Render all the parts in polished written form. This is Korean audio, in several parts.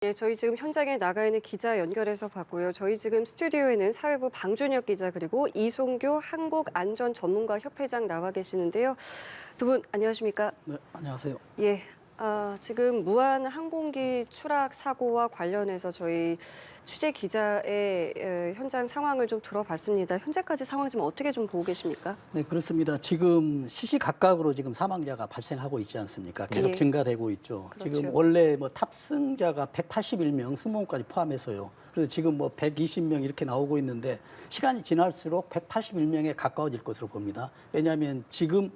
예, 저희 지금 현장에 나가 있는 기자 연결해서 봤고요. 저희 지금 스튜디오에는 사회부 방준혁 기자 그리고 이송규 한국안전전문가협회장 나와 계시는데요. 두 분 안녕하십니까? 네, 안녕하세요. 예, 지금 무한 항공기 추락 사고와 관련해서 저희 취재 기자의 현장 상황을 좀 들어봤습니다. 현재까지 상황 좀 어떻게 좀 보고 계십니까? 네, 그렇습니다. 지금 시시각각으로 지금 사망자가 발생하고 있지 않습니까? 계속 예. 증가되고 있죠. 그렇죠. 지금 원래 뭐 탑승자가 181명, 승무원까지 포함해서요. 그래서 지금 뭐 120명 이렇게 나오고 있는데 시간이 지날수록 181명에 가까워질 것으로 봅니다. 왜냐하면 지금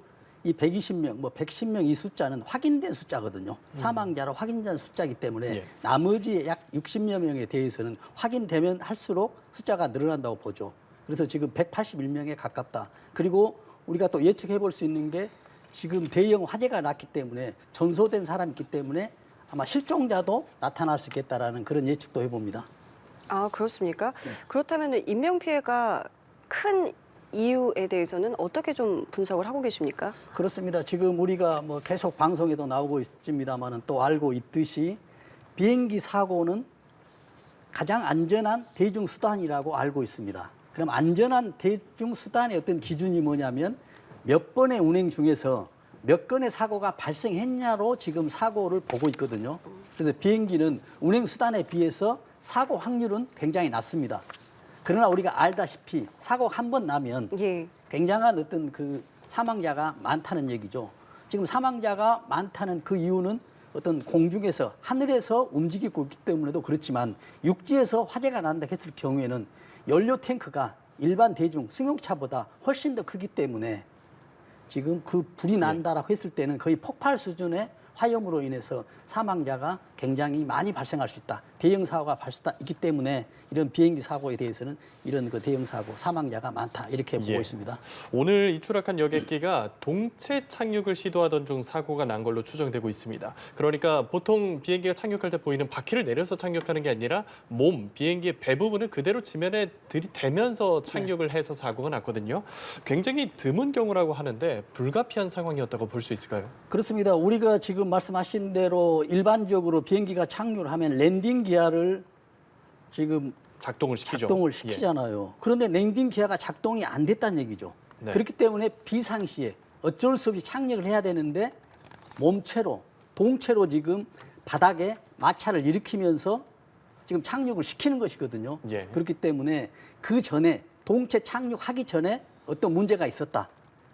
이 120명, 뭐 110명 이 숫자는 확인된 숫자거든요. 사망자로 확인된 숫자이기 때문에 예. 나머지 약 60여 명에 대해서는 확인되면 할수록 숫자가 늘어난다고 보죠. 그래서 지금 181명에 가깝다. 그리고 우리가 또 예측해 볼 수 있는 게 지금 대형 화재가 났기 때문에 전소된 사람이 있기 때문에 아마 실종자도 나타날 수 있겠다라는 그런 예측도 해봅니다. 아, 그렇습니까? 그렇다면 인명피해가 큰 이유에 대해서는 어떻게 좀 분석을 하고 계십니까? 그렇습니다. 지금 우리가 뭐 계속 방송에도 나오고 있습니다만은 또 알고 있듯이 비행기 사고는 가장 안전한 대중수단이라고 알고 있습니다. 그럼 안전한 대중수단의 어떤 기준이 뭐냐면 몇 번의 운행 중에서 몇 건의 사고가 발생했냐로 지금 사고를 보고 있거든요. 그래서 비행기는 운행수단에 비해서 사고 확률은 굉장히 낮습니다. 그러나 우리가 알다시피 사고 한 번 나면 예. 굉장한 어떤 그 사망자가 많다는 얘기죠. 지금 사망자가 많다는 그 이유는 어떤 공중에서 하늘에서 움직이고 있기 때문에도 그렇지만 육지에서 화재가 난다 했을 경우에는 연료 탱크가 일반 대중 승용차보다 훨씬 더 크기 때문에 지금 그 불이 난다라고 했을 때는 거의 폭발 수준의 화염으로 인해서 사망자가 굉장히 많이 발생할 수 있다. 대형 사고가 발생하기 때문에 이런 비행기 사고에 대해서는 이런 그 대형 사고 사망자가 많다 이렇게 보고 예. 있습니다. 오늘 이 추락한 여객기가 동체 착륙을 시도하던 중 사고가 난 걸로 추정되고 있습니다. 그러니까 보통 비행기가 착륙할 때 보이는 바퀴를 내려서 착륙하는 게 아니라 비행기의 배 부분을 그대로 지면에 들이대면서 착륙을 해서 사고가 났거든요. 굉장히 드문 경우라고 하는데 불가피한 상황이었다고 볼 수 있을까요? 그렇습니다. 우리가 지금 말씀하신 대로 일반적으로 비행기가 착륙을 하면 랜딩 기어를 지금 작동을 시키죠. 작동을 예. 시키잖아요. 그런데 랜딩 기어가 작동이 안 됐다는 얘기죠. 네. 그렇기 때문에 비상시에 어쩔 수 없이 착륙을 해야 되는데 몸체로, 동체로 지금 바닥에 마찰을 일으키면서 지금 착륙을 시키는 것이거든요. 예. 그렇기 때문에 그 전에 동체 착륙하기 전에 어떤 문제가 있었다.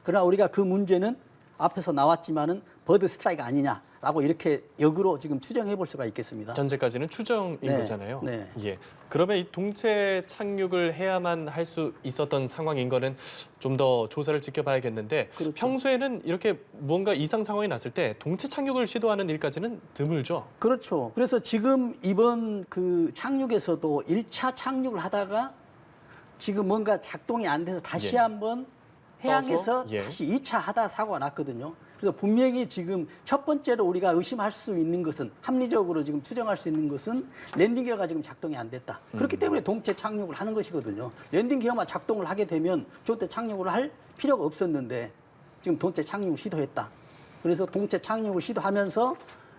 그러나 우리가 그 문제는 앞에서 나왔지만은 버드 스트라이크 아니냐라고 이렇게 역으로 지금 추정해 볼 수가 있겠습니다. 현재까지는 추정인 네, 거잖아요. 네. 예. 그러면 이 동체 착륙을 해야만 할 수 있었던 상황인 거는 좀 더 조사를 지켜봐야겠는데 그렇죠. 평소에는 이렇게 무언가 이상 상황이 났을 때 동체 착륙을 시도하는 일까지는 드물죠. 그렇죠. 그래서 지금 이번 그 착륙에서도 1차 착륙을 하다가 지금 뭔가 작동이 안 돼서 다시 예. 한번 해양에서 떠서, 예. 다시 2차 하다 사고가 났거든요. 그래서 분명히 지금 첫 번째로 우리가 의심할 수 있는 것은 합리적으로 지금 추정할 수 있는 것은 랜딩 기어가 지금 작동이 안 됐다. 그렇기 때문에 동체 착륙을 하는 것이거든요. 랜딩 기어만 작동을 하게 되면 저때 착륙을 할 필요가 없었는데 지금 동체 착륙을 시도했다. 그래서 동체 착륙을 시도하면서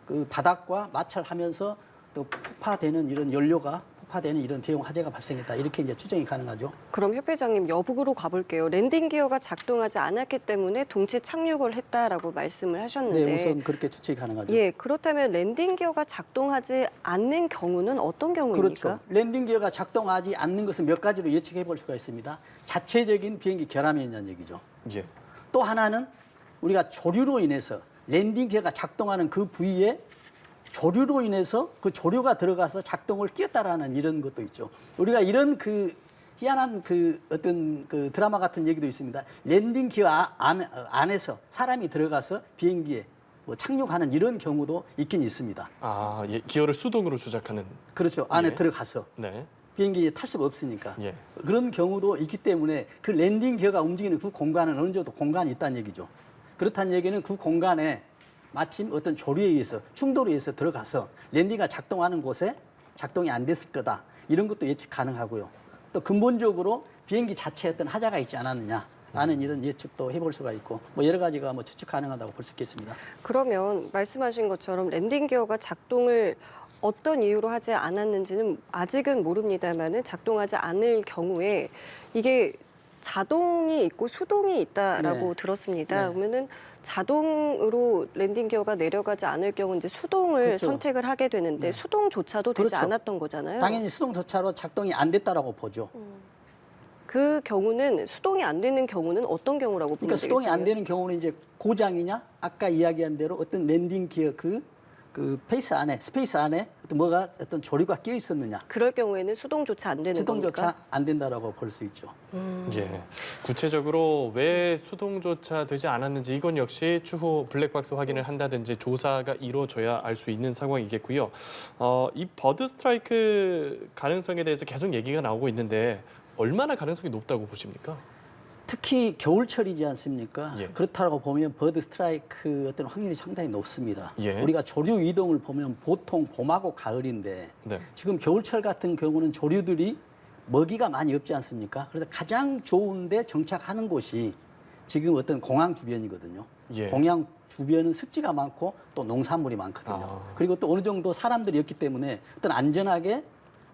그 바닥과 마찰하면서 또 폭파되는 이런 연료가 폭파되는 이런 대형 화재가 발생했다. 이렇게 이제 추정이 가능하죠. 그럼 협회장님 여북으로 가볼게요. 랜딩 기어가 작동하지 않았기 때문에 동체 착륙을 했다라고 말씀을 하셨는데 네, 우선 그렇게 추측이 가능하죠. 예, 그렇다면 랜딩 기어가 작동하지 않는 경우는 어떤 경우입니까? 그렇죠. 랜딩 기어가 작동하지 않는 것은 몇 가지로 예측해 볼 수가 있습니다. 자체적인 비행기 결함이 있는 얘기죠. 예. 또 하나는 우리가 조류로 인해서 랜딩 기어가 작동하는 그 부위에 조류로 인해서 그 조류가 들어가서 작동을 끼었다라는 이런 것도 있죠. 우리가 이런 그 희한한 그 어떤 그 드라마 같은 얘기도 있습니다. 랜딩 기어 안에서 사람이 들어가서 비행기에 뭐 착륙하는 이런 경우도 있긴 있습니다. 아, 예. 기어를 수동으로 조작하는. 그렇죠. 안에 예. 들어가서. 네. 비행기에 탈 수가 없으니까. 예. 그런 경우도 있기 때문에 그 랜딩 기어가 움직이는 그 공간은 어느 정도 공간이 있다는 얘기죠. 그렇다는 얘기는 그 공간에 마침 어떤 조류에 의해서 충돌에 의해서 들어가서 랜딩가 작동하는 곳에 작동이 안 됐을 거다. 이런 것도 예측 가능하고요. 또 근본적으로 비행기 자체에 어떤 하자가 있지 않았느냐라는 이런 예측도 해볼 수가 있고 뭐 여러 가지가 뭐 추측 가능하다고 볼 수 있겠습니다. 그러면 말씀하신 것처럼 랜딩 기어가 작동을 어떤 이유로 하지 않았는지는 아직은 모릅니다만은 작동하지 않을 경우에 이게 자동이 있고 수동이 있다라고 네. 들었습니다. 네. 그러면은 자동으로 랜딩 기어가 내려가지 않을 경우 이제 수동을 그렇죠. 선택을 하게 되는데 네. 수동조차도 되지 그렇죠. 않았던 거잖아요. 당연히 수동조차로 작동이 안 됐다라고 보죠. 그 경우는 수동이 안 되는 경우는 어떤 경우라고 보면 그러니까 수동이 안 되겠어요? 되는 경우는 이제 고장이냐, 아까 이야기한 대로 어떤 랜딩 기어 그 페이스 안에, 스페이스 안에 어떤 조류가 끼어 있었느냐, 그럴 경우에는 수동조차 안 되는 수동조차 겁니까? 안 된다라고 볼 수 있죠. 예. 구체적으로 왜 수동조차 되지 않았는지 이건 역시 추후 블랙박스 확인을 한다든지 조사가 이루어져야 알 수 있는 상황이겠고요. 이 버드 스트라이크 가능성에 대해서 계속 얘기가 나오고 있는데 얼마나 가능성이 높다고 보십니까? 특히 겨울철이지 않습니까? 예. 그렇다고 보면 버드 스트라이크 어떤 확률이 상당히 높습니다. 예. 우리가 조류 이동을 보면 보통 봄하고 가을인데 네. 지금 겨울철 같은 경우는 조류들이 먹이가 많이 없지 않습니까? 그래서 가장 좋은데 정착하는 곳이 지금 어떤 공항 주변이거든요. 예. 공항 주변은 습지가 많고 또 농산물이 많거든요. 아. 그리고 또 어느 정도 사람들이 없기 때문에 어떤 안전하게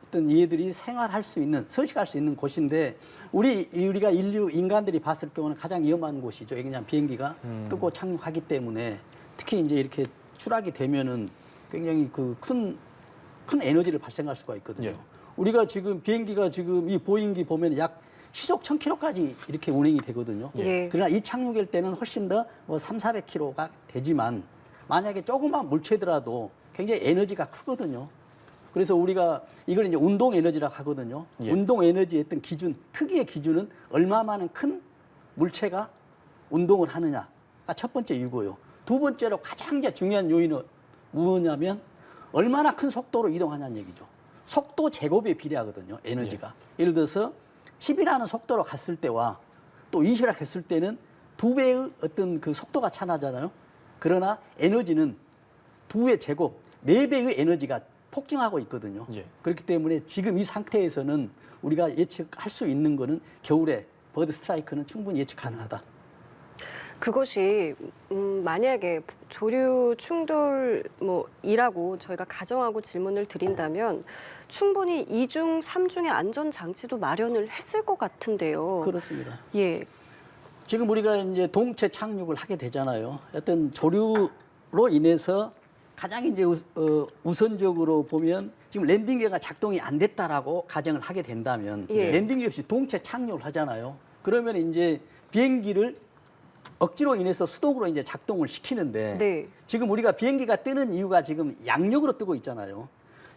어떤 얘들이 생활할 수 있는, 서식할 수 있는 곳인데 우리가 인간들이 봤을 경우는 가장 위험한 곳이죠. 그냥 비행기가 뜨고 착륙하기 때문에 특히 이제 이렇게 추락이 되면은 굉장히 그 큰 에너지를 발생할 수가 있거든요. 예. 우리가 지금 비행기가 지금 이 보잉기 보면 약 시속 1000km까지 이렇게 운행이 되거든요. 예. 그러나 이 착륙일 때는 훨씬 더 300~400km가 되지만 만약에 조그만 물체더라도 굉장히 에너지가 크거든요. 그래서 우리가 이걸 이제 운동 에너지라고 하거든요. 예. 운동 에너지의 어떤 기준, 크기의 기준은 얼마만한 큰 물체가 운동을 하느냐가 첫 번째 이유고요. 두 번째로 가장 이제 중요한 요인은 뭐냐면 얼마나 큰 속도로 이동하냐는 얘기죠. 속도 제곱에 비례하거든요. 에너지가. 예를 들어서 10이라는 속도로 갔을 때와 또 20이라 했을 때는 2배의 어떤 그 속도가 차나잖아요. 그러나 에너지는 2의 제곱, 4배의 에너지가 폭증하고 있거든요. 예. 그렇기 때문에 지금 이 상태에서는 우리가 예측할 수 있는 거는 겨울에 버드 스트라이크는 충분히 예측 가능하다. 그것이 만약에 조류 충돌 이라고 저희가 가정하고 질문을 드린다면 충분히 2중, 3중의 안전 장치도 마련을 했을 것 같은데요. 그렇습니다. 예. 지금 우리가 이제 동체 착륙을 하게 되잖아요. 어떤 조류로 인해서 가장 이제 우선적으로 보면 지금 랜딩 기어가 작동이 안 됐다라고 가정을 하게 된다면 예. 랜딩 기어 없이 동체 착륙을 하잖아요. 그러면 이제 비행기를 억지로 인해서 수동으로 이제 작동을 시키는데 네. 지금 우리가 비행기가 뜨는 이유가 지금 양력으로 뜨고 있잖아요.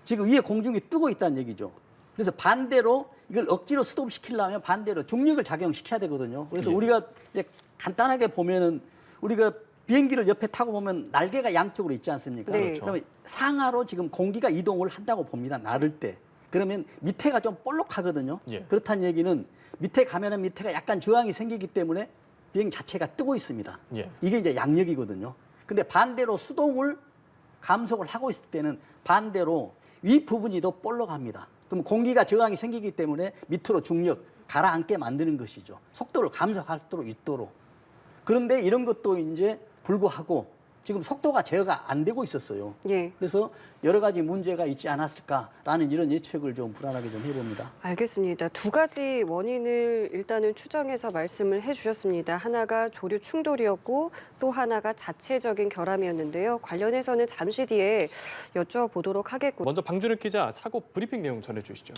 지금 위에 공중이 뜨고 있다는 얘기죠. 그래서 반대로 이걸 억지로 스톱시키려면 반대로 중력을 작용시켜야 되거든요. 그래서 예. 우리가 이제 간단하게 보면은 우리가 비행기를 옆에 타고 보면 날개가 양쪽으로 있지 않습니까? 네. 그렇죠. 그러면 상하로 지금 공기가 이동을 한다고 봅니다. 나를 때. 그러면 밑에가 좀 볼록하거든요. 예. 그렇다는 얘기는 밑에 가면은 밑에가 약간 저항이 생기기 때문에 비행 자체가 뜨고 있습니다. 예. 이게 이제 양력이거든요. 근데 반대로 수동을 감속을 하고 있을 때는 반대로 위 부분이 더 볼록합니다. 그럼 공기가 저항이 생기기 때문에 밑으로 중력 가라앉게 만드는 것이죠. 속도를 감속할 수 있도록. 그런데 이런 것도 이제 불구하고 지금 속도가 제어가 안 되고 있었어요. 예. 그래서 여러 가지 문제가 있지 않았을까라는 이런 예측을 좀 불안하게 좀 해봅니다. 알겠습니다. 두 가지 원인을 일단은 추정해서 말씀을 해주셨습니다. 하나가 조류 충돌이었고 또 하나가 자체적인 결함이었는데요. 관련해서는 잠시 뒤에 여쭤보도록 하겠고. 먼저 방준혁 기자 사고 브리핑 내용 전해주시죠.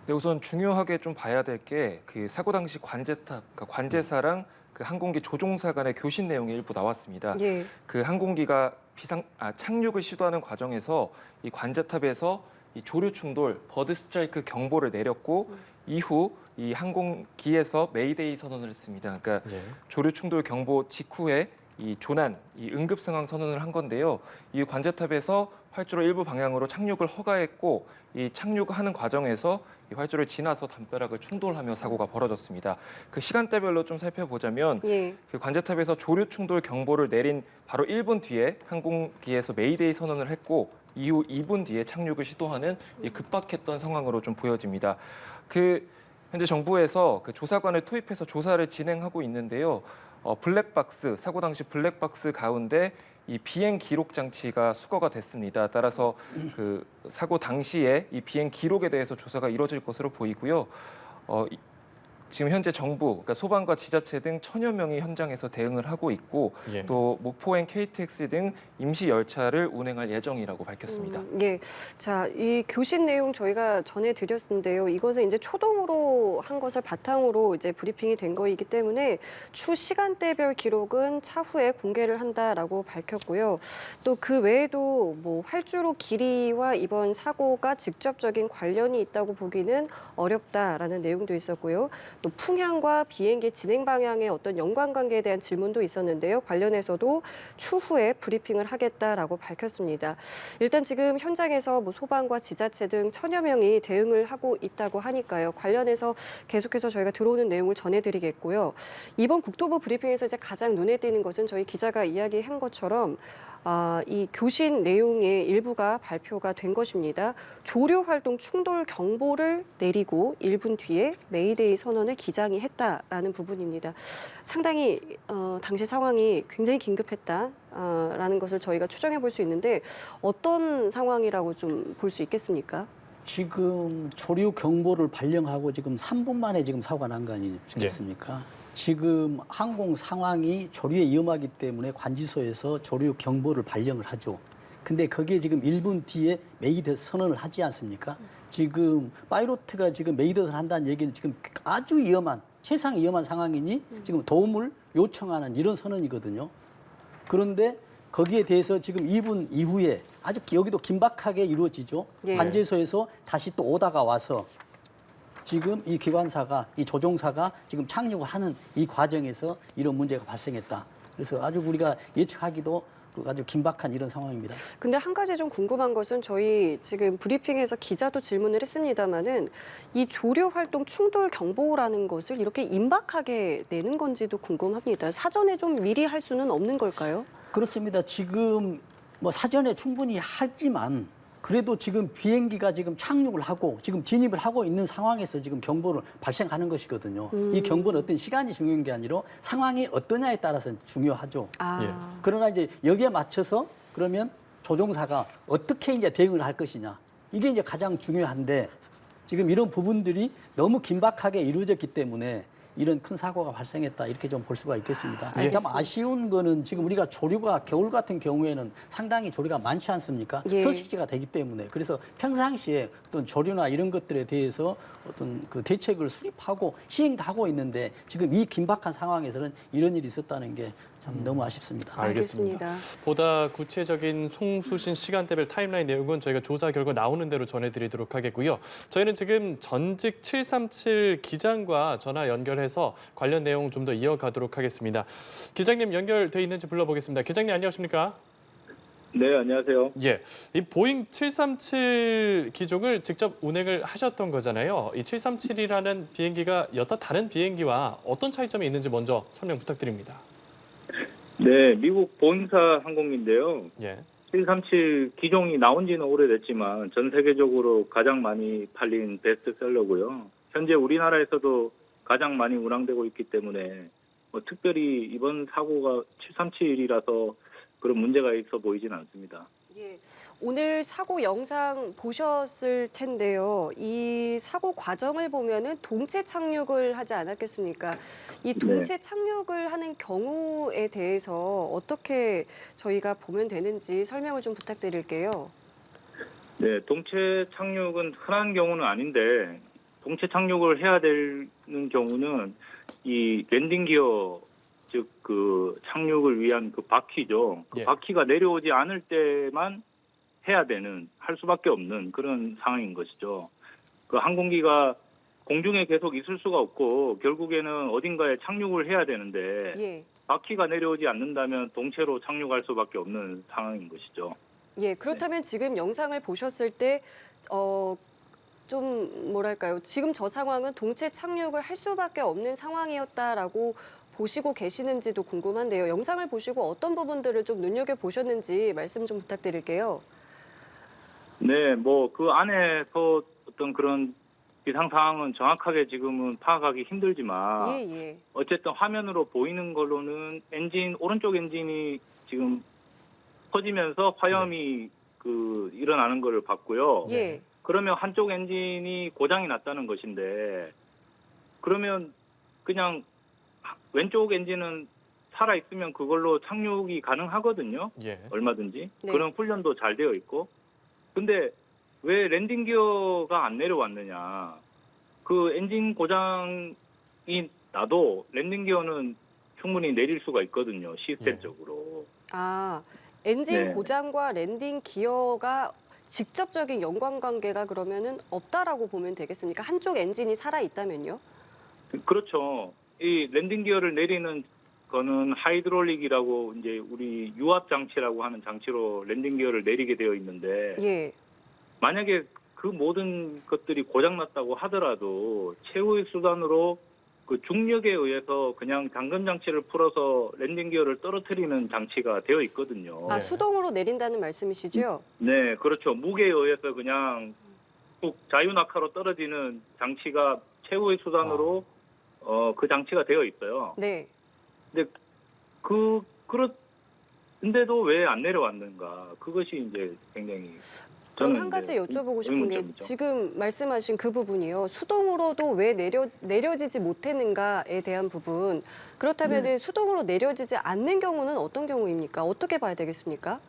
네, 우선 중요하게 좀 봐야 될 게 그 사고 당시 관제탑, 그러니까 관제사랑 그 항공기 조종사 간의 교신 내용이 일부 나왔습니다. 예. 그 항공기가 착륙을 시도하는 과정에서 이 관제탑에서 이 조류 충돌, 버드 스트라이크 경보를 내렸고 이후 이 항공기에서 메이데이 선언을 했습니다. 그러니까 예. 조류 충돌 경보 직후에 이 조난, 이 응급 상황 선언을 한 건데요. 이 관제탑에서 활주로 일부 방향으로 착륙을 허가했고 이 착륙하는 과정에서 이 활주로를 지나서 담벼락을 충돌하며 사고가 벌어졌습니다. 그 시간대별로 좀 살펴보자면 예. 그 관제탑에서 조류 충돌 경보를 내린 바로 1분 뒤에 항공기에서 메이데이 선언을 했고 이후 2분 뒤에 착륙을 시도하는 이 급박했던 상황으로 좀 보여집니다. 그 현재 정부에서 그 조사관을 투입해서 조사를 진행하고 있는데요. 블랙박스, 사고 당시 블랙박스 가운데 이 비행 기록 장치가 수거가 됐습니다. 따라서 그 사고 당시에 이 비행 기록에 대해서 조사가 이루어질 것으로 보이고요. 지금 현재 정부, 그러니까 소방과 지자체 등 1000여 명이 현장에서 대응을 하고 있고 예. 또 목포행 KTX 등 임시 열차를 운행할 예정이라고 밝혔습니다. 예. 자, 이 교신 내용 저희가 전해드렸는데요. 이것은 이제 초동으로 한 것을 바탕으로 이제 브리핑이 된 거이기 때문에 추 시간대별 기록은 차후에 공개를 한다라고 밝혔고요. 또 그 외에도 뭐 활주로 길이와 이번 사고가 직접적인 관련이 있다고 보기는 어렵다라는 내용도 있었고요. 또 풍향과 비행기 진행 방향의 어떤 연관관계에 대한 질문도 있었는데요. 관련해서도 추후에 브리핑을 하겠다라고 밝혔습니다. 일단 지금 현장에서 뭐 소방과 지자체 등 1000여 명이 대응을 하고 있다고 하니까요. 관련해서 계속해서 저희가 들어오는 내용을 전해드리겠고요. 이번 국토부 브리핑에서 이제 가장 눈에 띄는 것은 저희 기자가 이야기한 것처럼 이 교신 내용의 일부가 발표가 된 것입니다. 조류 활동 충돌 경보를 내리고 1분 뒤에 메이데이 선언을 기장이 했다라는 부분입니다. 상당히 당시 상황이 굉장히 긴급했다라는 것을 저희가 추정해 볼 수 있는데 어떤 상황이라고 좀 볼 수 있겠습니까? 지금 조류 경보를 발령하고 지금 3분 만에 지금 사고가 난 거 아니겠습니까? 지금 항공 상황이 조류에 위험하기 때문에 관지소에서 조류 경보를 발령을 하죠. 근데 거기에 지금 1분 뒤에 메이드 선언을 하지 않습니까? 지금 파이로트가 지금 메이드 선언을 한다는 얘기는 지금 아주 위험한, 최상 위험한 상황이니 지금 도움을 요청하는 이런 선언이거든요. 그런데 거기에 대해서 지금 2분 이후에 아주 여기도 긴박하게 이루어지죠. 예. 관제소에서 다시 또 오다가 와서 지금 이 기관사가, 이 조종사가 지금 착륙을 하는 이 과정에서 이런 문제가 발생했다. 그래서 아주 우리가 예측하기도 아주 긴박한 이런 상황입니다. 근데 한 가지 좀 궁금한 것은 저희 지금 브리핑에서 기자도 질문을 했습니다마는 이 조류 활동 충돌 경보라는 것을 이렇게 임박하게 내는 건지도 궁금합니다. 사전에 좀 미리 할 수는 없는 걸까요? 그렇습니다. 지금 뭐 사전에 충분히 하지만 그래도 지금 비행기가 지금 착륙을 하고 지금 진입을 하고 있는 상황에서 지금 경보를 발생하는 것이거든요. 이 경보는 어떤 시간이 중요한 게 아니라 상황이 어떠냐에 따라서 중요하죠. 그러나 이제 여기에 맞춰서 그러면 조종사가 어떻게 이제 대응을 할 것이냐. 이게 이제 가장 중요한데 지금 이런 부분들이 너무 긴박하게 이루어졌기 때문에 이런 큰 사고가 발생했다 이렇게 좀 볼 수가 있겠습니다. 참 아쉬운 거는 지금 우리가 조류가 겨울 같은 경우에는 상당히 조류가 많지 않습니까? 예. 서식지가 되기 때문에 그래서 평상시에 어떤 조류나 이런 것들에 대해서 어떤 그 대책을 수립하고 시행도 하고 있는데 지금 이 긴박한 상황에서는 이런 일이 있었다는 게 참 너무 아쉽습니다. 알겠습니다. 보다 구체적인 송수신 시간대별 타임라인 내용은 저희가 조사 결과 나오는 대로 전해드리도록 하겠고요. 저희는 지금 전직 737 기장과 전화 연결해서 관련 내용 좀 더 이어가도록 하겠습니다. 기장님 연결돼 있는지 불러보겠습니다. 기장님 안녕하십니까? 네, 안녕하세요. 예, 이 보잉 737 기종을 직접 운행을 하셨던 거잖아요. 이 737이라는 비행기가 여타 다른 비행기와 어떤 차이점이 있는지 먼저 설명 부탁드립니다. 네, 미국 보잉사 항공인데요. 예. 737 기종이 나온 지는 오래됐지만 전 세계적으로 가장 많이 팔린 베스트셀러고요. 현재 우리나라에서도 가장 많이 운항되고 있기 때문에 뭐 특별히 이번 사고가 737이라서 그런 문제가 있어 보이진 않습니다. 예, 오늘 사고 영상 보셨을 텐데요. 이 사고 과정을 보면은 동체 착륙을 하지 않았겠습니까? 이 동체 착륙을 하는 경우에 대해서 어떻게 저희가 보면 되는지 설명을 좀 부탁드릴게요. 네, 동체 착륙은 흔한 경우는 아닌데 동체 착륙을 해야 되는 경우는 이 랜딩 기어 즉 그 착륙을 위한 그 바퀴죠. 그 예. 바퀴가 내려오지 않을 때만 해야 되는 할 수밖에 없는 그런 상황인 것이죠. 그 항공기가 공중에 계속 있을 수가 없고 결국에는 어딘가에 착륙을 해야 되는데 예. 바퀴가 내려오지 않는다면 동체로 착륙할 수밖에 없는 상황인 것이죠. 예, 그렇다면 지금 영상을 보셨을 때 좀 뭐랄까요? 지금 저 상황은 동체 착륙을 할 수밖에 없는 상황이었다라고 보시고 계시는지도 궁금한데요. 영상을 보시고 어떤 부분들을 좀 눈여겨보셨는지 말씀 좀 부탁드릴게요. 네, 뭐 그 안에서 어떤 그런 비상 상황은 정확하게 지금은 파악하기 힘들지만 예. 어쨌든 화면으로 보이는 걸로는 엔진 오른쪽 엔진이 지금 터지면서 화염이 일어나는 것을 봤고요. 예. 그러면 한쪽 엔진이 고장이 났다는 것인데 그러면 그냥 왼쪽 엔진은 살아 있으면 그걸로 착륙이 가능하거든요. 예. 얼마든지. 네. 그런 훈련도 잘 되어 있고. 근데 왜 랜딩 기어가 안 내려왔느냐. 그 엔진 고장이 나도 랜딩 기어는 충분히 내릴 수가 있거든요. 시스템적으로. 아, 엔진 네. 고장과 랜딩 기어가 직접적인 연관관계가 그러면은 없다라고 보면 되겠습니까? 한쪽 엔진이 살아 있다면요? 그렇죠. 이 랜딩 기어를 내리는 거는 하이드롤릭이라고 이제 우리 유압 장치라고 하는 장치로 랜딩 기어를 내리게 되어 있는데 예. 만약에 그 모든 것들이 고장났다고 하더라도 최후의 수단으로 그 중력에 의해서 그냥 잠금 장치를 풀어서 랜딩 기어를 떨어뜨리는 장치가 되어 있거든요. 아, 네. 수동으로 내린다는 말씀이시죠? 네, 그렇죠. 무게에 의해서 그냥 쭉 자유낙하로 떨어지는 장치가 최후의 수단으로 그 장치가 되어 있어요. 네. 근데 그런데도 왜 안 내려왔는가? 그것이 이제 굉장히 그럼 저는 한 가지 이제 여쭤보고 싶은 게 의문점이죠. 지금 말씀하신 그 부분이요. 수동으로도 왜 내려지지 못했는가에 대한 부분. 그렇다면 네. 수동으로 내려지지 않는 경우는 어떤 경우입니까? 어떻게 봐야 되겠습니까?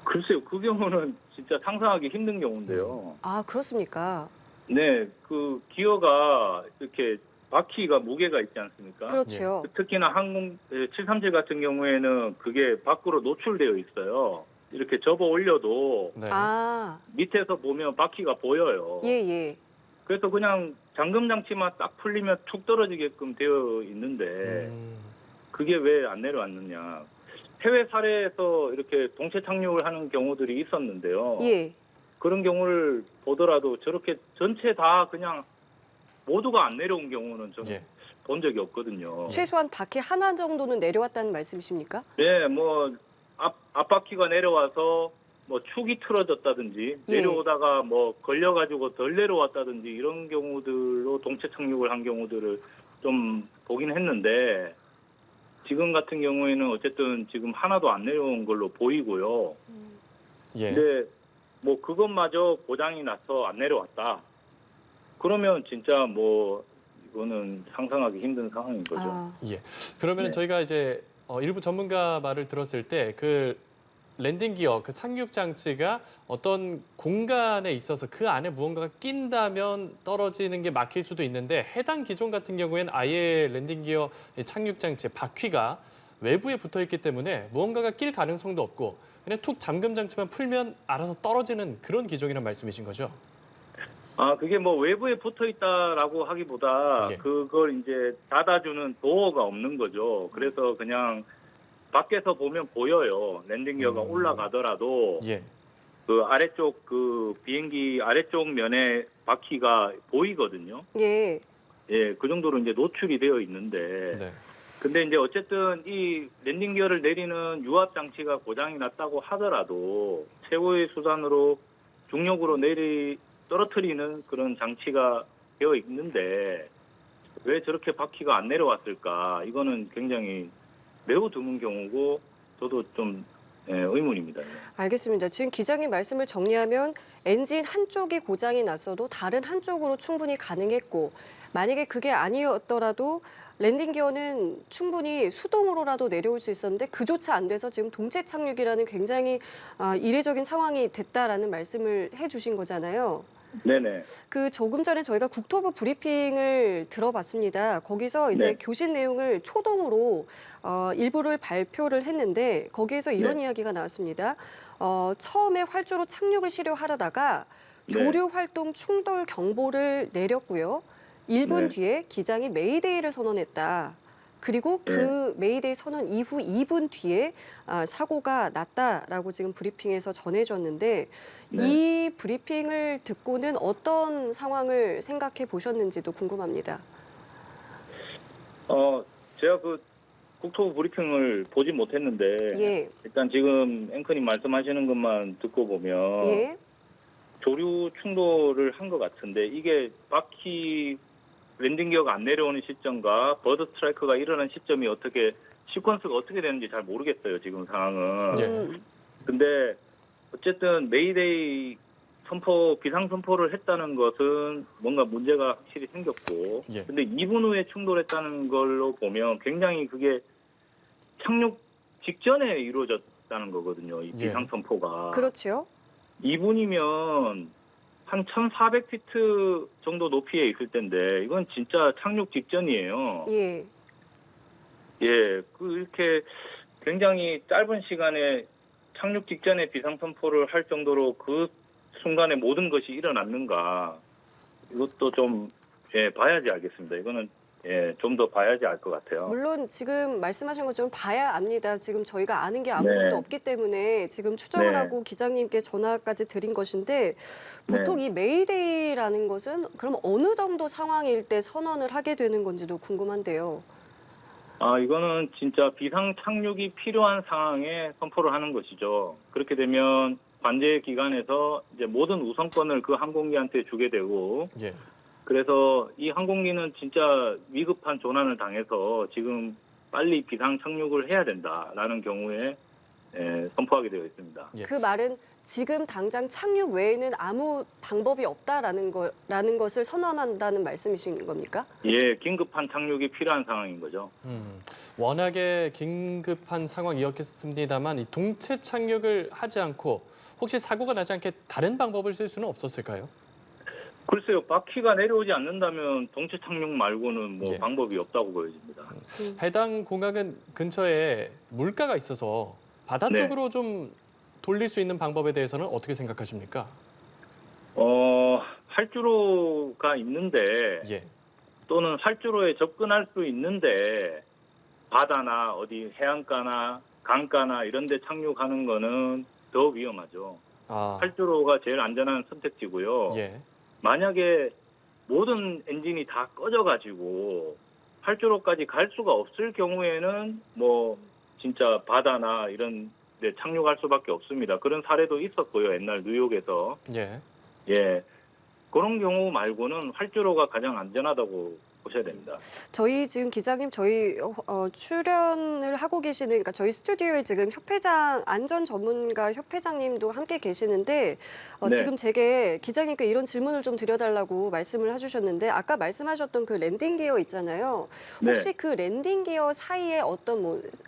글쎄요, 그 경우는 진짜 상상하기 힘든 경우인데요. 아, 그렇습니까? 네, 그 기어가 이렇게 바퀴가 무게가 있지 않습니까? 그렇죠. 특히나 737 같은 경우에는 그게 밖으로 노출되어 있어요. 이렇게 접어 올려도 네. 아, 밑에서 보면 바퀴가 보여요. 예, 예. 그래서 그냥 잠금 장치만 딱 풀리면 툭 떨어지게끔 되어 있는데 그게 왜 안 내려왔느냐. 해외 사례에서 이렇게 동체 착륙을 하는 경우들이 있었는데요. 예. 그런 경우를 보더라도 저렇게 전체 다 그냥 모두가 안 내려온 경우는 저는 예. 본 적이 없거든요. 최소한 바퀴 하나 정도는 내려왔다는 말씀이십니까? 네, 뭐 앞바퀴가 내려와서 뭐 축이 틀어졌다든지 예. 내려오다가 뭐 걸려가지고 덜 내려왔다든지 이런 경우들로 동체 착륙을 한 경우들을 좀 보긴 했는데 지금 같은 경우에는 어쨌든 지금 하나도 안 내려온 걸로 보이고요. 예. 근데 뭐 그것마저 고장이 나서 안 내려왔다. 그러면 진짜 뭐 이거는 상상하기 힘든 상황인 거죠. 아, 예. 그러면 네. 저희가 이제 일부 전문가 말을 들었을 때 그 랜딩 기어, 그 착륙 장치가 어떤 공간에 있어서 그 안에 무언가가 낀다면 떨어지는 게 막힐 수도 있는데 해당 기종 같은 경우에는 아예 랜딩 기어 착륙 장치 바퀴가 외부에 붙어 있기 때문에 무언가가 낄 가능성도 없고 그냥 툭 잠금 장치만 풀면 알아서 떨어지는 그런 기종이란 말씀이신 거죠? 아, 그게 뭐 외부에 붙어 있다라고 하기보다 예. 그걸 이제 닫아주는 도어가 없는 거죠. 그래서 그냥 밖에서 보면 보여요. 랜딩 기어가 올라가더라도 예. 그 아래쪽 그 비행기 아래쪽 면에 바퀴가 보이거든요. 예. 예, 그 정도로 이제 노출이 되어 있는데. 네. 근데 이제 어쨌든 이 랜딩 기어를 내리는 유압 장치가 고장이 났다고 하더라도 최고의 수단으로 중력으로 떨어뜨리는 그런 장치가 되어 있는데 왜 저렇게 바퀴가 안 내려왔을까? 이거는 굉장히 매우 드문 경우고 저도 좀 의문입니다. 알겠습니다. 지금 기장님 말씀을 정리하면 엔진 한쪽이 고장이 났어도 다른 한쪽으로 충분히 가능했고 만약에 그게 아니었더라도 랜딩 기어는 충분히 수동으로라도 내려올 수 있었는데 그조차 안 돼서 지금 동체 착륙이라는 굉장히 이례적인 상황이 됐다라는 말씀을 해주신 거잖아요. 네네. 그 조금 전에 저희가 국토부 브리핑을 들어봤습니다. 거기서 이제 네. 교신 내용을 초동으로 일부를 발표를 했는데 거기에서 이런 네. 이야기가 나왔습니다. 처음에 활주로 착륙을 시료하려다가 네. 조류 활동 충돌 경보를 내렸고요. 1분 네. 뒤에 기장이 메이데이를 선언했다. 그리고 그 메이데이 선언 이후 2분 뒤에 사고가 났다라고 지금 브리핑에서 전해졌는데 네. 이 브리핑을 듣고는 어떤 상황을 생각해 보셨는지도 궁금합니다. 제가 그 국토부 브리핑을 보지 못했는데 예, 일단 지금 앵커님 말씀하시는 것만 듣고 보면 예, 조류 충돌을 한 것 같은데 이게 바퀴 랜딩 기어가 안 내려오는 시점과 버드 스트라이크가 일어난 시점이 어떻게 시퀀스가 어떻게 되는지 잘 모르겠어요. 지금 상황은. 예. 근데 어쨌든 메이데이 비상 선포를 했다는 것은 뭔가 문제가 확실히 생겼고, 예. 근데 2분 후에 충돌했다는 걸로 보면 굉장히 그게 착륙 직전에 이루어졌다는 거거든요. 이 예. 비상 선포가. 그렇죠. 2분이면 한 1,400피트 정도 높이에 있을 텐데 이건 진짜 착륙 직전이에요. 예. 예, 이렇게 굉장히 짧은 시간에 착륙 직전에 비상 선포를 할 정도로 그 순간에 모든 것이 일어났는가, 이것도 좀 봐야지 알겠습니다. 이거는 좀 더 봐야지 알 것 같아요. 물론 지금 말씀하신 것처럼 봐야 압니다. 지금 저희가 아는 게 아무것도 네. 없기 때문에 지금 추정을 네. 하고 기장님께 전화까지 드린 것인데, 보통 이 메이데이라는 것은 그럼 어느 정도 상황일 때 선언을 하게 되는 건지도 궁금한데요. 이거는 진짜 비상 착륙이 필요한 상황에 선포를 하는 것이죠. 그렇게 되면 관제 기관에서 이제 모든 우선권을 그 항공기한테 주게 되고, 예. 그래서 이 항공기는 진짜 위급한 조난을 당해서 지금 빨리 비상 착륙을 해야 된다라는 경우에 선포하게 되어 있습니다. 예. 그 말은 지금 당장 착륙 외에는 아무 방법이 없다라는 것을 선언한다는 말씀이신 겁니까? 예, 긴급한 착륙이 필요한 상황인 거죠. 워낙에 긴급한 상황이었겠습니다만 이 동체 착륙을 하지 않고 혹시 사고가 나지 않게 다른 방법을 쓸 수는 없었을까요? 글쎄요, 바퀴가 내려오지 않는다면 동체 착륙 말고는 뭐 예. 방법이 없다고 보여집니다. 해당 공항은 근처에 물가가 있어서 바다 네. 쪽으로 좀 돌릴 수 있는 방법에 대해서는 어떻게 생각하십니까? 활주로가 있는데 예. 또는 활주로에 접근할 수 있는데 바다나 어디 해안가나 강가나 이런 데 착륙하는 거는 더 위험하죠. 아, 활주로가 제일 안전한 선택지고요. 예. 만약에 모든 엔진이 다 꺼져가지고 활주로까지 갈 수가 없을 경우에는 뭐 진짜 바다나 이런 데 착륙할 수밖에 없습니다. 그런 사례도 있었고요. 옛날 뉴욕에서. 예. 예. 그런 경우 말고는 활주로가 가장 안전하다고 보셔야 됩니다. 저희 지금 기자님 저희 출연을 하고 계시는, 그러니까 저희 스튜디오에 지금 협회장 안전 전문가 협회장님도 함께 계시는데 네. 지금 제게 기자님께 이런 질문을 좀 드려달라고 말씀을 해주셨는데, 아까 말씀하셨던 그 랜딩 기어 있잖아요. 혹시 네. 그 랜딩 기어 사이에 어떤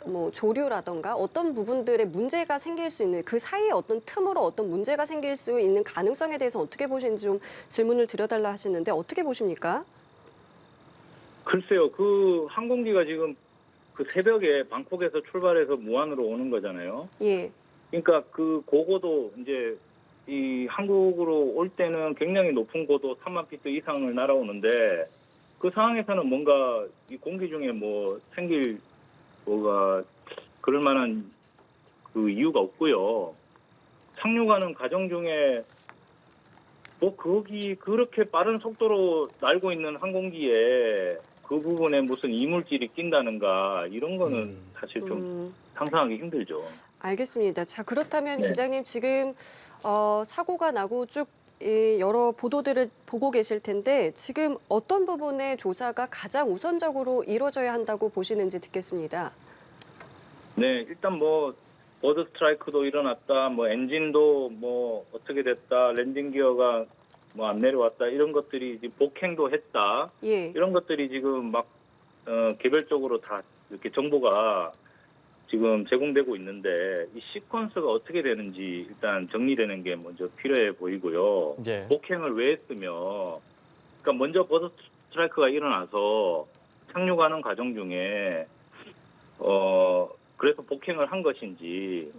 뭐 조류라던가 어떤 부분들에 문제가 생길 수 있는, 그 사이에 어떤 틈으로 어떤 문제가 생길 수 있는 가능성에 대해서 어떻게 보시는지 좀 질문을 드려달라 하시는데 어떻게 보십니까? 글쎄요. 그 항공기가 지금 그 새벽에 방콕에서 출발해서 무안으로 오는 거잖아요. 예. 그러니까 그 고고도 이제 이 한국으로 올 때는 굉장히 높은 고도 3만 피트 이상을 날아오는데, 그 상황에서는 뭔가 이 공기 중에 뭐 생길 뭐가 그럴 만한 그 이유가 없고요. 착륙하는 과정 중에 뭐 거기 그렇게 빠른 속도로 날고 있는 항공기에 그 부분에 무슨 이물질이 낀다는가 이런 거는 사실 좀 상상하기 힘들죠. 알겠습니다. 자, 그렇다면 네. 기자님 지금 사고가 나고 쭉 여러 보도들을 보고 계실 텐데 지금 어떤 부분의 조사가 가장 우선적으로 이루어져야 한다고 보시는지 듣겠습니다. 네, 일단 뭐 버드 스트라이크도 일어났다, 뭐 엔진도 뭐 어떻게 됐다, 랜딩 기어가 뭐 안 내려왔다, 이런 것들이 이제 복행도 했다, 예. 이런 것들이 지금 막 개별적으로 다 이렇게 정보가 지금 제공되고 있는데, 이 시퀀스가 어떻게 되는지 일단 정리되는 게 먼저 필요해 보이고요. 예. 복행을 왜 했으며, 그러니까 먼저 버드 스트라이크가 일어나서 착륙하는 과정 중에 그래서 복행을 한 것인지,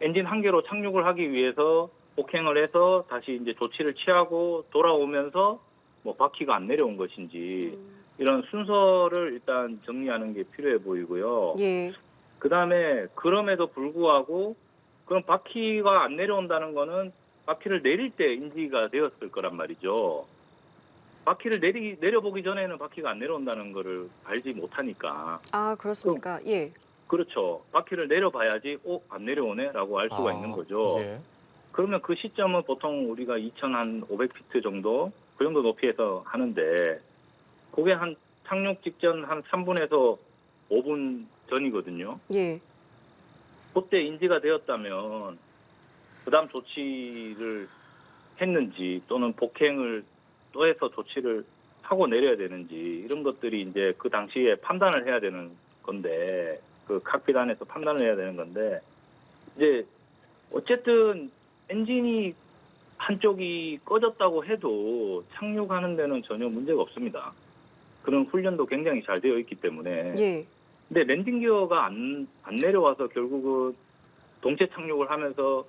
엔진 한 개로 착륙을 하기 위해서 복행을 해서 다시 이제 조치를 취하고 돌아오면서 뭐 바퀴가 안 내려온 것인지, 이런 순서를 일단 정리하는 게 필요해 보이고요. 예. 그다음에 그럼에도 불구하고 그럼 바퀴가 안 내려온다는 거는 바퀴를 내릴 때 인지가 되었을 거란 말이죠. 바퀴를 내려보기 전에는 바퀴가 안 내려온다는 거를 알지 못하니까. 아, 그렇습니까? 예. 그렇죠. 바퀴를 내려봐야지 안 내려오네라고 알 수가 있는 거죠. 예. 그러면 그 시점은 보통 우리가 2,500피트 정도, 그 정도 높이에서 하는데, 그게 한 착륙 직전 한 3분에서 5분 전이거든요. 예. 그때 인지가 되었다면 부담 조치를 했는지 또는 복행을 또 해서 조치를 하고 내려야 되는지 이런 것들이 이제 그 당시에 판단을 해야 되는 건데 그 칵핏 안에서 판단을 해야 되는 건데 이제 어쨌든 엔진이 한쪽이 꺼졌다고 해도 착륙하는 데는 전혀 문제가 없습니다. 그런 훈련도 굉장히 잘 되어 있기 때문에. 예. 근데 랜딩 기어가 안 내려와서 결국은 동체 착륙을 하면서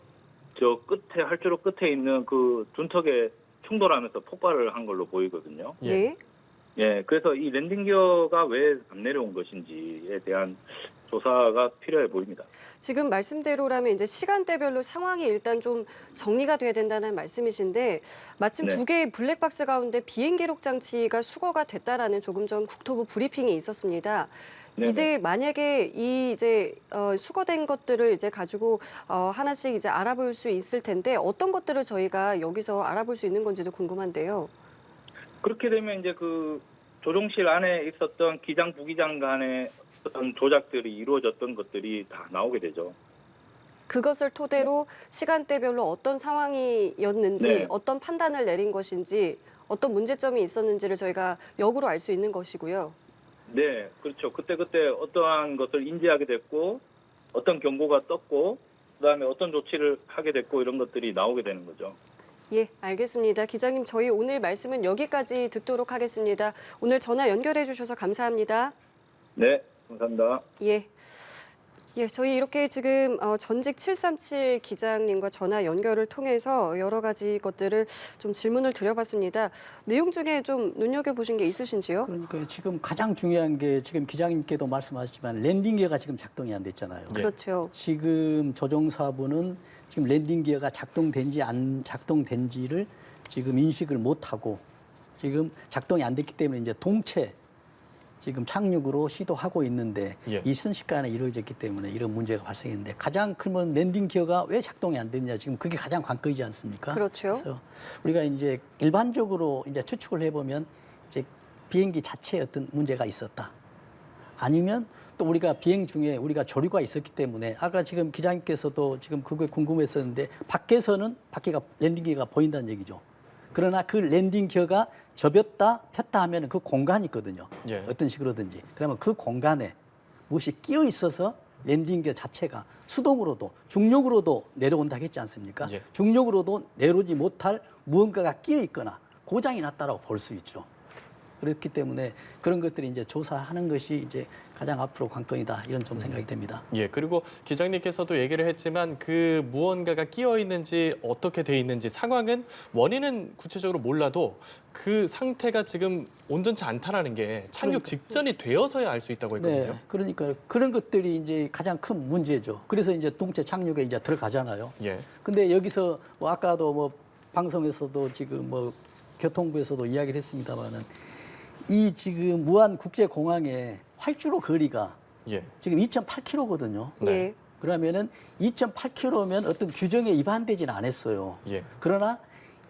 저 끝에 활주로 끝에 있는 그 둔턱에 충돌하면서 폭발을 한 걸로 보이거든요. 예. 예. 예, 그래서 이 랜딩 기어가 왜 안 내려온 것인지에 대한 조사가 필요해 보입니다. 지금 말씀대로라면 이제 시간대별로 상황이 일단 좀 정리가 돼야 된다는 말씀이신데 마침 네. 두 개의 블랙박스 가운데 비행 기록 장치가 수거가 됐다라는 조금 전 국토부 브리핑이 있었습니다. 네네. 이제 만약에 이 이제 수거된 것들을 이제 가지고 하나씩 이제 알아볼 수 있을 텐데 어떤 것들을 저희가 여기서 알아볼 수 있는 건지도 궁금한데요. 그렇게 되면 이제 그 조종실 안에 있었던 기장 부기장 간의 어떤 조작들이 이루어졌던 것들이 다 나오게 되죠. 그것을 토대로 시간대별로 어떤 상황이었는지 네. 어떤 판단을 내린 것인지 어떤 문제점이 있었는지를 저희가 역으로 알 수 있는 것이고요. 네, 그렇죠. 그때 어떠한 것을 인지하게 됐고 어떤 경고가 떴고 그다음에 어떤 조치를 하게 됐고 이런 것들이 나오게 되는 거죠. 예, 알겠습니다. 기자님, 저희 오늘 말씀은 여기까지 듣도록 하겠습니다. 오늘 전화 연결해 주셔서 감사합니다. 네, 감사합니다. 예. 예, 저희 이렇게 지금 전직 737 기장님과 전화 연결을 통해서 여러 가지 것들을 좀 질문을 드려봤습니다. 내용 중에 좀 눈여겨보신 게 있으신지요? 그러니까 지금 가장 중요한 게 지금 기장님께도 말씀하셨지만 랜딩 기어가 지금 작동이 안 됐잖아요. 예. 그렇죠. 지금 조종사분은 지금 랜딩 기어가 작동된지 안 작동된지를 지금 인식을 못하고 지금 작동이 안 됐기 때문에 이제 동체 지금 착륙으로 시도하고 있는데 예. 이 순식간에 이루어졌기 때문에 이런 문제가 발생했는데 가장 큰 랜딩 기어가 왜 작동이 안 됐냐 지금 그게 가장 관건이지 않습니까? 그렇죠. 그래서 우리가 이제 일반적으로 이제 추측을 해보면 이제 비행기 자체에 어떤 문제가 있었다. 아니면 또 우리가 비행 중에 우리가 조류가 있었기 때문에 아까 지금 기장님께서도 지금 그거 궁금했었는데 밖에서는 밖에가 랜딩 기어가 보인다는 얘기죠. 그러나 그 랜딩 기어가 접였다 폈다 하면 그 공간이 있거든요. 예. 어떤 식으로든지. 그러면 그 공간에 무엇이 끼어 있어서 랜딩 기어 자체가 수동으로도 중력으로도 내려온다 했지 않습니까? 예. 중력으로도 내려오지 못할 무언가가 끼어 있거나 고장이 났다라고 볼 수 있죠. 그렇기 때문에 그런 것들이 이제 조사하는 것이 이제 가장 앞으로 관건이다 이런 좀 생각이 됩니다. 예, 그리고 기장님께서도 얘기를 했지만 그 무언가가 끼어 있는지 어떻게 돼 있는지 상황은 원인은 구체적으로 몰라도 그 상태가 지금 온전치 않다라는 게 착륙 직전이 되어서야 알 수 있다고 했거든요. 네, 그러니까 그런 것들이 이제 가장 큰 문제죠. 그래서 이제 동체 착륙에 이제 들어가잖아요. 예. 근데 여기서 뭐 아까도 뭐 방송에서도 지금 뭐 교통부에서도 이야기를 했습니다만은 이 지금 무안 국제공항의 활주로 거리가 예. 지금 2.8km거든요. 네. 예. 그러면은 2.8km면 어떤 규정에 위반되지는 않았어요. 예. 그러나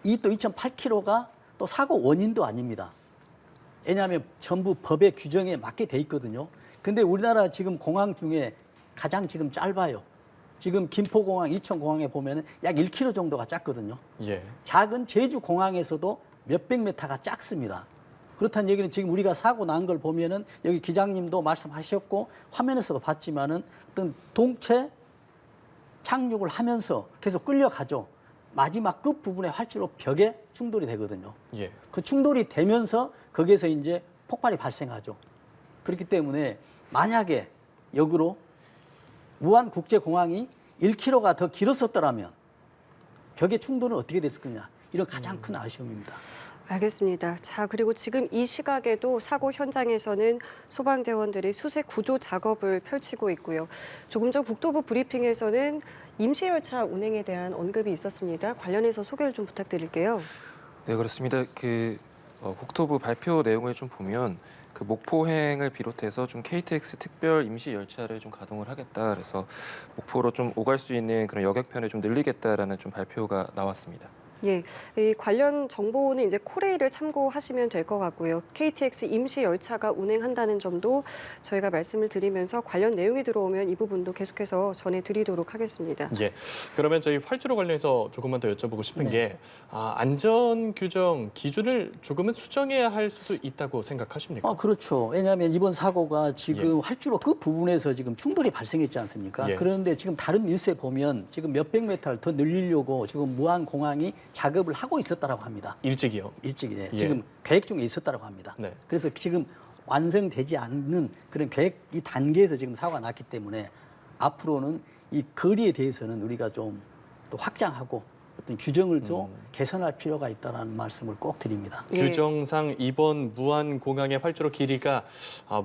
이 또 2.8km가 또 사고 원인도 아닙니다. 왜냐하면 전부 법의 규정에 맞게 돼 있거든요. 근데 우리나라 지금 공항 중에 가장 지금 짧아요. 지금 김포공항, 이천공항에 보면은 약 1km 정도가 짧거든요. 예. 작은 제주공항에서도 몇백 메타가 작습니다. 그렇다는 얘기는 지금 우리가 사고 난 걸 보면은 여기 기장님도 말씀하셨고 화면에서도 봤지만은 어떤 동체 착륙을 하면서 계속 끌려가죠. 마지막 끝 부분에 활주로 벽에 충돌이 되거든요. 예. 그 충돌이 되면서 거기에서 이제 폭발이 발생하죠. 그렇기 때문에 만약에 역으로 무안 국제공항이 1km가 더 길었었더라면 벽의 충돌은 어떻게 됐을 거냐. 이런 가장 큰 아쉬움입니다. 알겠습니다. 자, 그리고 지금 이 시각에도 사고 현장에서는 소방대원들이 수색 구조 작업을 펼치고 있고요. 조금 전 국토부 브리핑에서는 임시열차 운행에 대한 언급이 있었습니다. 관련해서 소개를 좀 부탁드릴게요. 네, 그렇습니다. 국토부 발표 내용을 좀 보면 그 목포행을 비롯해서 좀 KTX 특별 임시 열차를 좀 가동을 하겠다. 그래서 목포로 좀 오갈 수 있는 그런 여객편을 좀 늘리겠다라는 좀 발표가 나왔습니다. 예, 이 관련 정보는 이제 코레일을 참고하시면 될 것 같고요. KTX 임시 열차가 운행한다는 점도 저희가 말씀을 드리면서 관련 내용이 들어오면 이 부분도 계속해서 전해드리도록 하겠습니다. 예. 그러면 저희 활주로 관련해서 조금만 더 여쭤보고 싶은 게 안전 규정 기준을 조금은 수정해야 할 수도 있다고 생각하십니까? 그렇죠. 왜냐하면 이번 사고가 지금 활주로 끝 부분에서 지금 충돌이 발생했지 않습니까? 예. 그런데 지금 다른 뉴스에 보면 지금 몇백 메타를 더 늘리려고 지금 무안공항이 작업을 하고 있었다라고 합니다. 일찍이요. 일찍이 예. 지금 계획 중에 있었다라고 합니다. 네. 그래서 지금 완성되지 않는 그런 계획 이 단계에서 지금 사고가 났기 때문에 앞으로는 이 거리에 대해서는 우리가 좀 또 확장하고 어떤 규정을 좀 개선할 필요가 있다는 말씀을 꼭 드립니다. 예. 규정상 이번 무안공항의 활주로 길이가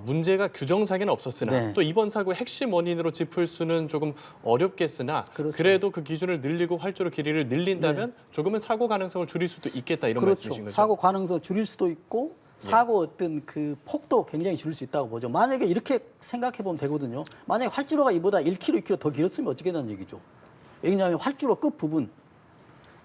문제가 규정상에는 없었으나 네. 또 이번 사고의 핵심 원인으로 짚을 수는 조금 어렵겠으나 그렇죠. 그래도 그 기준을 늘리고 활주로 길이를 늘린다면 조금은 사고 가능성을 줄일 수도 있겠다 이런 그렇죠. 말씀이신 거죠? 사고 가능성 줄일 수도 있고 사고 어떤 그 폭도 굉장히 줄일 수 있다고 보죠. 만약에 이렇게 생각해 보면 되거든요. 만약에 활주로가 이보다 1km, 2km 더 길었으면 어떻게 되는 얘기죠. 왜냐하면 활주로 끝 부분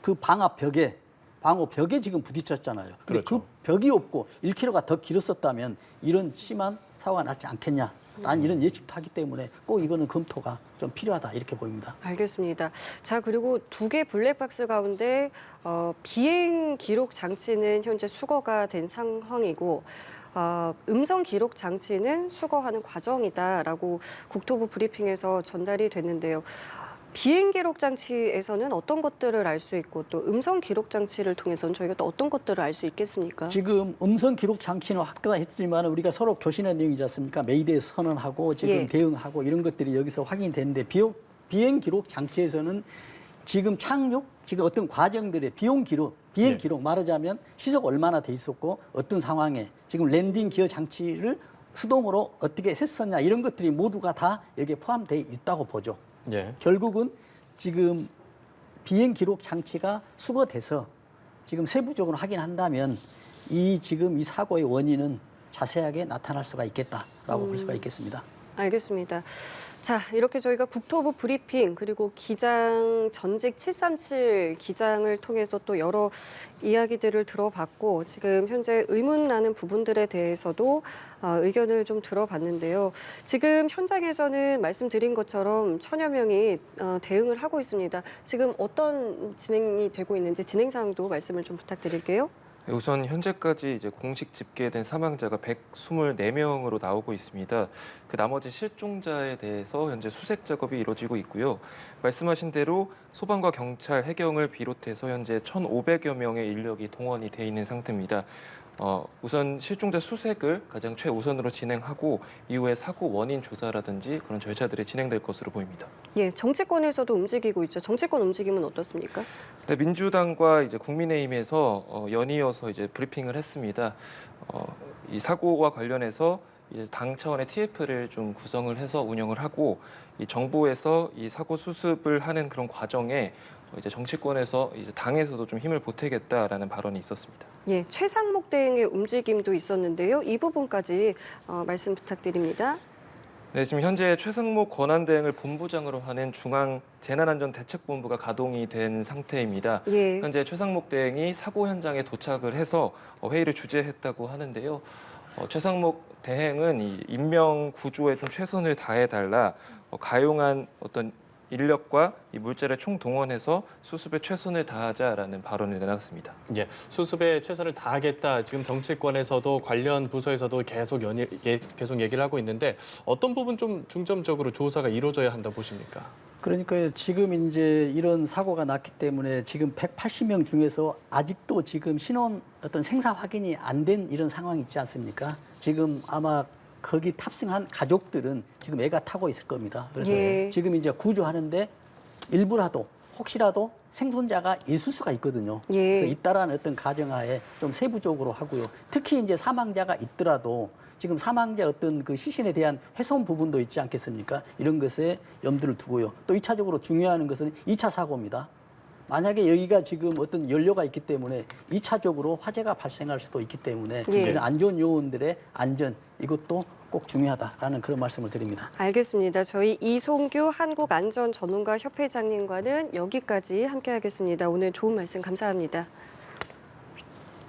그 방호 벽에 지금 부딪혔잖아요. 근데 그렇죠. 그 벽이 없고 1km가 더 길었었다면 이런 심한 사고가 났지 않겠냐. 난 이런 예측도 하기 때문에 꼭 이거는 검토가 좀 필요하다 이렇게 보입니다. 알겠습니다. 자, 그리고 두 개 블랙박스 가운데 비행 기록 장치는 현재 수거가 된 상황이고 음성 기록 장치는 수거하는 과정이다라고 국토부 브리핑에서 전달이 됐는데요. 비행 기록 장치에서는 어떤 것들을 알 수 있고 또 음성 기록 장치를 통해서는 저희가 또 어떤 것들을 알 수 있겠습니까? 지금 음성 기록 장치는 확대했지만 우리가 서로 교신한 내용이지 않습니까? 메이데이 선언하고 지금 예. 대응하고 이런 것들이 여기서 확인됐는데 비행 기록 장치에서는 지금 착륙, 지금 어떤 과정들의 비행 기록 말하자면 시속 얼마나 돼 있었고 어떤 상황에 지금 랜딩 기어 장치를 수동으로 어떻게 했었냐 이런 것들이 모두가 다 여기에 포함되어 있다고 보죠. 예. 결국은 지금 비행 기록 장치가 수거돼서 지금 세부적으로 확인한다면 지금 이 사고의 원인은 자세하게 나타날 수가 있겠다라고 볼 수가 있겠습니다. 알겠습니다. 자, 이렇게 저희가 국토부 브리핑 그리고 기장 전직 737 기장을 통해서 또 여러 이야기들을 들어봤고 지금 현재 의문 나는 부분들에 대해서도 의견을 좀 들어봤는데요. 지금 현장에서는 말씀드린 것처럼 1000여 명이 대응을 하고 있습니다. 지금 어떤 진행이 되고 있는지 진행 사항도 말씀을 좀 부탁드릴게요. 우선 현재까지 이제 공식 집계된 사망자가 124명으로 나오고 있습니다. 그 나머지 실종자에 대해서 현재 수색 작업이 이루어지고 있고요. 말씀하신 대로 소방과 경찰, 해경을 비롯해서 현재 1,500여 명의 인력이 동원이 돼 있는 상태입니다. 우선 실종자 수색을 가장 최우선으로 진행하고 이후에 사고 원인 조사라든지 그런 절차들이 진행될 것으로 보입니다. 예, 정치권에서도 움직이고 있죠. 정치권 움직임은 어떻습니까? 네, 민주당과 이제 국민의힘에서 연이어서 이제 브리핑을 했습니다. 이 사고와 관련해서 이제 당 차원의 TF를 좀 구성을 해서 운영을 하고 이 정부에서 이 사고 수습을 하는 그런 과정에 이제 정치권에서 이제 당에서도 좀 힘을 보태겠다라는 발언이 있었습니다. 예, 최상목 대행의 움직임도 있었는데요. 이 부분까지 말씀 부탁드립니다. 네, 지금 현재 최상목 권한대행을 본부장으로 하는 중앙재난안전대책본부가 가동이 된 상태입니다. 예. 현재 최상목 대행이 사고 현장에 도착을 해서 회의를 주재했다고 하는데요. 최상목 대행은 이 인명 구조에 좀 최선을 다해달라 가용한 어떤 인력과 이 물자를 총동원해서 수습에 최선을 다하자라는 발언을 내놨습니다. 예, 수습에 최선을 다하겠다. 지금 정치권에서도 관련 부서에서도 계속 얘기를 하고 있는데 어떤 부분 좀 중점적으로 조사가 이루어져야 한다 보십니까? 그러니까 지금 이제 이런 사고가 났기 때문에 지금 180명 중에서 아직도 지금 신원 어떤 생사 확인이 안 된 이런 상황이 있지 않습니까? 지금 아마 거기 탑승한 가족들은 지금 애가 타고 있을 겁니다. 그래서 예. 지금 이제 구조하는데 일부라도 혹시라도 생존자가 있을 수가 있거든요. 예. 그래서 잇따라는 어떤 가정하에 좀 세부적으로 하고요. 특히 이제 사망자가 있더라도 지금 사망자 어떤 그 시신에 대한 훼손 부분도 있지 않겠습니까? 이런 것에 염두를 두고요. 또 2차적으로 중요한 것은 2차 사고입니다. 만약에 여기가 지금 어떤 연료가 있기 때문에 2차적으로 화재가 발생할 수도 있기 때문에 예. 이런 안전 요원들의 안전 이것도 꼭 중요하다라는 그런 말씀을 드립니다. 알겠습니다. 저희 이송규 한국안전전문가협회장님과는 여기까지 함께하겠습니다. 오늘 좋은 말씀 감사합니다.